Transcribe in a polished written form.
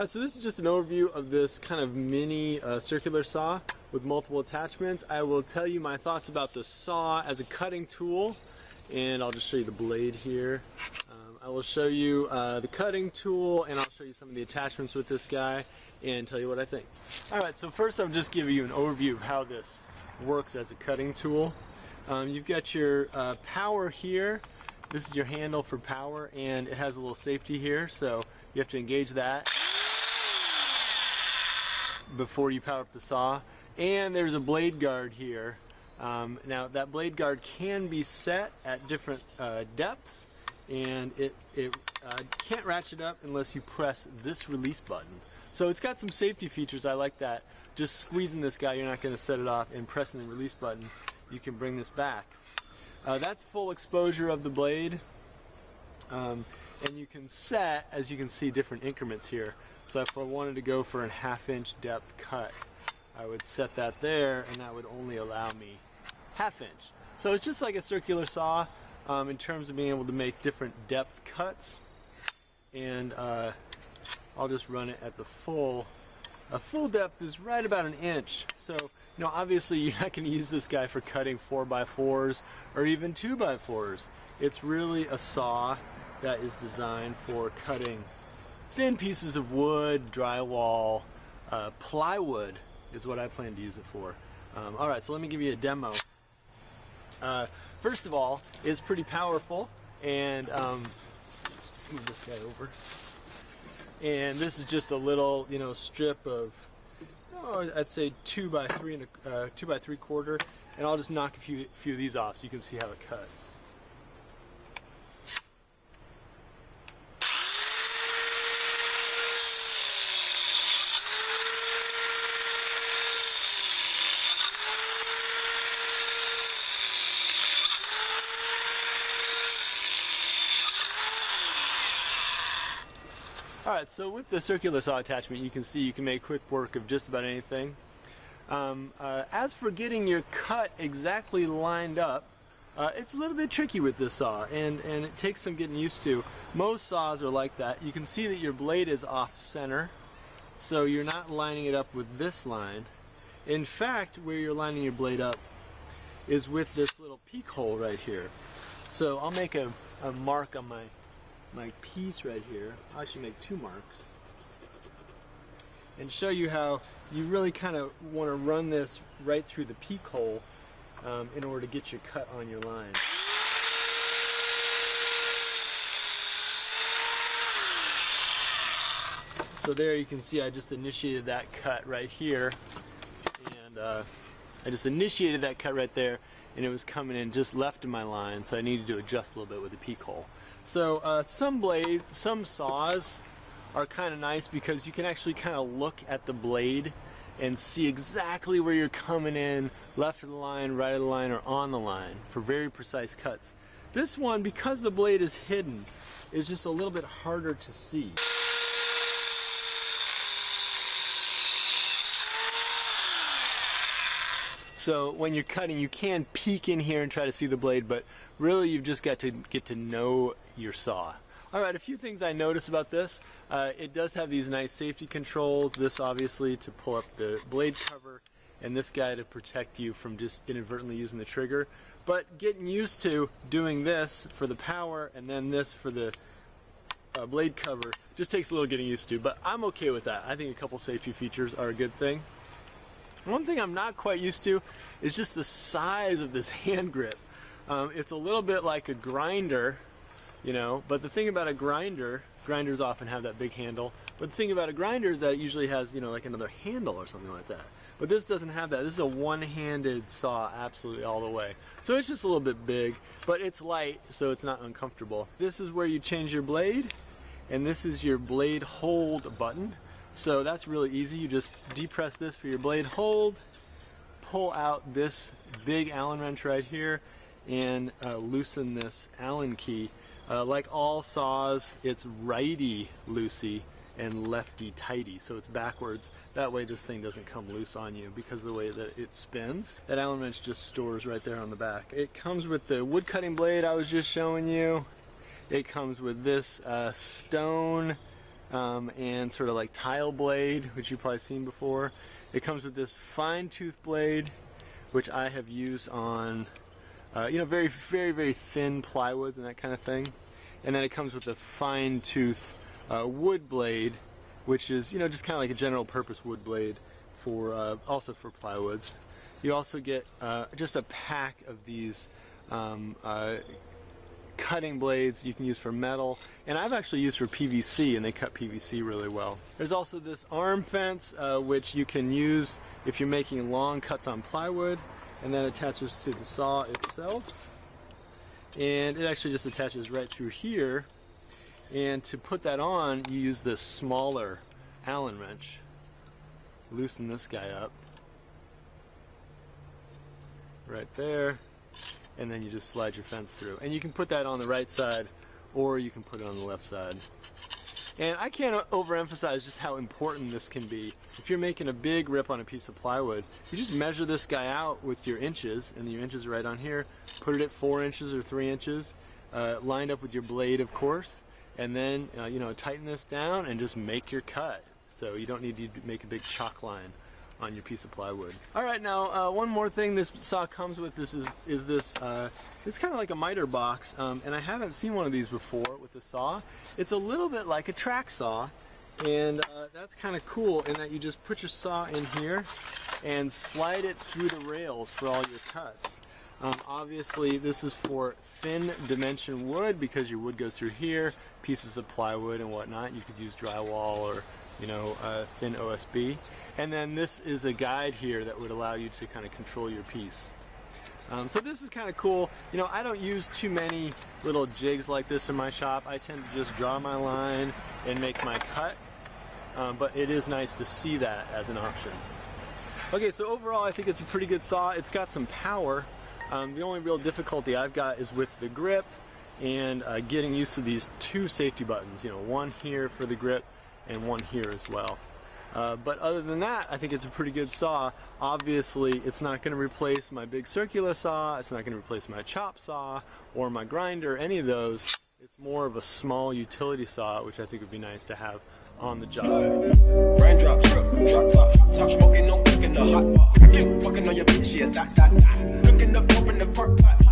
So this is just an overview of this kind of mini circular saw with multiple attachments. I will tell you my thoughts about the saw as a cutting tool, and I'll just show you the blade here. I will show you the cutting tool, and I'll show you some of the attachments with this guy and tell you what I think. Alright, so first I'll just give you an overview of how this works as a cutting tool. You've got your power here. This is your handle for power, and it has a little safety here, so you have to engage that before you power up the saw. And there's a blade guard here. Now that blade guard can be set at different depths, and it can't ratchet up unless you press this release button. So it's got some safety features. I like that. Just squeezing this guy, you're not going to set it off, and pressing the release button, you can bring this back. That's full exposure of the blade, and you can set, as you can see, different increments here. So if I wanted to go for a 1/2 inch depth cut, I would set that there, and that would only allow me 1/2 inch. So it's just like a circular saw in terms of being able to make different depth cuts. And I'll just run it at the full. A full depth is right about 1 inch. So, you know, obviously you're not going to use this guy for cutting 4x4s or even 2x4s. It's really a saw that is designed for cutting thin pieces of wood, drywall, plywood is what I plan to use it for. Alright, so let me give you a demo. First of all, it's pretty powerful, and move this guy over. And this is just a little, you know, strip of, I'd say 2x3 and 2x3/4, and I'll just knock a few of these off so you can see how it cuts. Alright, so with the circular saw attachment, you can see you can make quick work of just about anything. As for getting your cut exactly lined up, it's a little bit tricky with this saw, and it takes some getting used to. Most saws are like that. You can see that your blade is off center, so you're not lining it up with this line. In fact, where you're lining your blade up is with this little peak hole right here. So I'll make a mark on my piece right here. I'll actually make 2 marks and show you how you really kind of want to run this right through the peak hole in order to get your cut on your line. So there you can see I just initiated that cut right here, and I just initiated that cut right there, and it was coming in just left of my line, so I needed to adjust a little bit with the peak hole. So some saws are kind of nice because you can actually kind of look at the blade and see exactly where you're coming in, left of the line, right of the line, or on the line for very precise cuts. This one, because the blade is hidden, is just a little bit harder to see. So when you're cutting, you can peek in here and try to see the blade, but really you've just got to get to know your saw. Alright, a few things I noticed about this. It does have these nice safety controls. This obviously to pull up the blade cover, and this guy to protect you from just inadvertently using the trigger. But getting used to doing this for the power and then this for the blade cover just takes a little getting used to, but I'm okay with that. I think a couple safety features are a good thing. One thing I'm not quite used to is just the size of this hand grip. It's a little bit like a grinder, you know, but the thing about a grinders often have that big handle, but the thing about a grinder is that it usually has, you know, like another handle or something like that. But this doesn't have that. This is a one-handed saw absolutely all the way. So it's just a little bit big, but it's light, so it's not uncomfortable. This is where you change your blade, and this is your blade hold button. So that's really easy. You just depress this for your blade hold, pull out this big Allen wrench right here, and loosen this Allen key. Like all saws, it's righty loosey and lefty tighty, so it's backwards. That way this thing doesn't come loose on you because of the way that it spins. That Allen wrench just stores right there on the back. It comes with the wood cutting blade I was just showing you. It comes with this stone and sort of like tile blade, which you've probably seen before. It comes with this fine tooth blade, which I have used on very, very, very thin plywoods and that kind of thing. And then it comes with a fine tooth wood blade, which is just kind of like a general purpose wood blade for also for plywoods. You also get just a pack of these cutting blades you can use for metal, and I've actually used for PVC, and they cut PVC really well. There's also this arm fence, which you can use if you're making long cuts on plywood, and that attaches to the saw itself, and it actually just attaches right through here. And to put that on, you use this smaller Allen wrench. Loosen this guy up right there, and then you just slide your fence through. And you can put that on the right side, or you can put it on the left side. And I can't overemphasize just how important this can be. If you're making a big rip on a piece of plywood, you just measure this guy out with your inches, and your inches are right on here. Put it at 4 inches or 3 inches, lined up with your blade, of course, and then tighten this down and just make your cut. So you don't need to make a big chalk line on your piece of plywood. All right, now one more thing this saw comes with is this. It's kind of like a miter box, and I haven't seen one of these before with the saw. It's a little bit like a track saw, and that's kind of cool in that you just put your saw in here and slide it through the rails for all your cuts. Obviously, this is for thin dimension wood because your wood goes through here, pieces of plywood and whatnot. You could use drywall or thin OSB. And then this is a guide here that would allow you to kind of control your piece. So this is kind of cool. I don't use too many little jigs like this in my shop. I tend to just draw my line and make my cut. But it is nice to see that as an option. Okay, so overall I think it's a pretty good saw. It's got some power. The only real difficulty I've got is with the grip and getting used to these 2 safety buttons. One here for the grip and one here as well. But other than that, I think it's a pretty good saw. Obviously, it's not going to replace my big circular saw, it's not going to replace my chop saw or my grinder, any of those. It's more of a small utility saw, which I think would be nice to have on the job. Raindrop, drop top, top smoking, no cooking the hot pot. Fucking on your bitch, yeah, that. Looking up, open the park pot.